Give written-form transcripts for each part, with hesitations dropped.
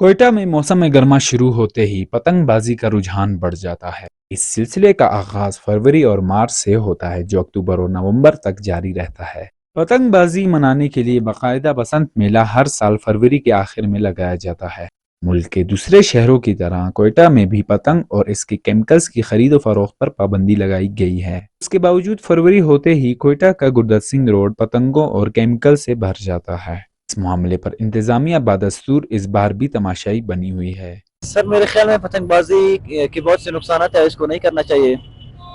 کوئٹہ میں موسم گرما شروع ہوتے ہی پتنگ بازی کا رجحان بڑھ جاتا ہے۔ اس سلسلے کا آغاز فروری اور مارچ سے ہوتا ہے جو اکتوبر اور نومبر تک جاری رہتا ہے۔ پتنگ بازی منانے کے لیے باقاعدہ بسنت میلہ ہر سال فروری کے آخر میں لگایا جاتا ہے۔ ملک کے دوسرے شہروں کی طرح کوئٹہ میں بھی پتنگ اور اس کے کیمیکلز کی خرید و فروخت پر پابندی لگائی گئی ہے۔ اس کے باوجود فروری ہوتے ہی کوئٹہ کا گردت سنگھ روڈ پتنگوں اور کیمیکل سے بھر جاتا ہے۔ اس معاملے پر انتظامیہ بادستور اس بار بھی تماشائی بنی ہوئی ہے۔ سر میرے خیال میں پتنگ بازی کے بہت سے نقصانات ہیں، اس کو نہیں کرنا چاہیے۔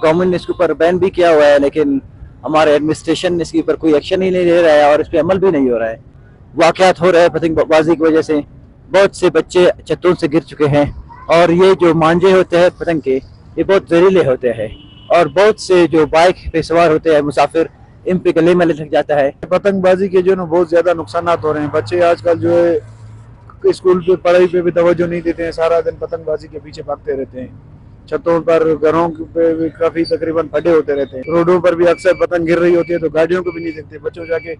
گورنمنٹ نے اس کے اوپر بین بھی کیا ہوا ہے، لیکن ہمارے ایڈمنسٹریشن اس کے اوپر کوئی ایکشن ہی نہیں لے رہا ہے اور اس پہ عمل بھی نہیں ہو رہا ہے۔ واقعات ہو رہے ہیں پتنگ بازی کی وجہ سے، بہت سے بچے چھتوں سے گر چکے ہیں، اور یہ جو مانجے ہوتے ہیں پتنگ کے، یہ بہت زہریلے ہوتے ہیں، اور بہت سے جو بائک پہ سوار ہوتے ہیں مسافر، ان پہ گلے میں لگ جاتا ہے۔ پتنگ بازی کے جو نا بہت زیادہ نقصانات ہو رہے ہیں۔ بچے آج کل جو ہے اسکول پہ پڑھائی پہ بھی توجہ نہیں دیتے ہیں، سارا دن پتنگ بازی کے پیچھے بھاگتے رہتے ہیں۔ چھتوں پر، گھروں پہ بھی کافی تقریباً پھٹے ہوتے رہتے ہیں۔ روڈوں پر بھی اکثر پتنگ گر رہی ہوتی ہے تو گاڑیوں کو بھی نہیں دیکھتے، بچوں جا کے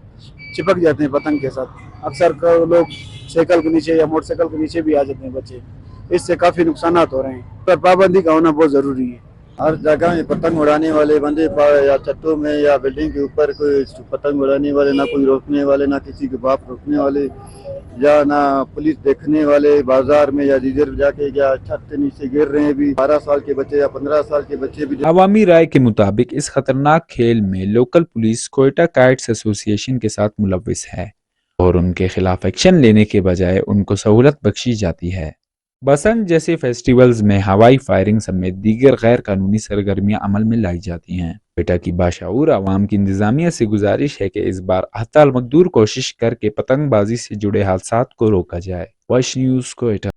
چپک جاتے ہیں پتنگ کے ساتھ۔ اکثر لوگ سائیکل کے نیچے یا موٹر سائیکل کے نیچے بھی آ جاتے ہیں بچے۔ اس سے کافی نقصانات ہو رہے ہیں، پر پابندی کا ہونا بہت ضروری ہے۔ ہر جگہ پتنگ اڑانے والے بندے یا چھتوں میں یا بلڈنگ کے اوپر کوئی پتنگ اڑانے والے، نہ کوئی روکنے والے، نہ کسی کے باپ روکنے والے، یا نہ پولیس دیکھنے والے۔ بازار میں یا جدھر جا کے یا چھت کے نیچے گر رہے ہیں بھی 12 سال کے بچے یا 15 سال کے بچے بھی۔ عوامی رائے کے مطابق اس خطرناک کھیل میں لوکل پولیس کوئٹہ کائٹس ایسوسی ایشن کے ساتھ ملوث ہے اور ان کے خلاف ایکشن لینے کے بجائے ان کو سہولت بخشی جاتی ہے۔ بسنت جیسے فیسٹیولز میں ہوائی فائرنگ سمیت دیگر غیر قانونی سرگرمیاں عمل میں لائی جاتی ہیں۔ کوئٹہ کی باشعور عوام کی انتظامیہ سے گزارش ہے کہ اس بار حتی المقدور کوشش کر کے پتنگ بازی سے جڑے حادثات کو روکا جائے۔ Wash news Quetta.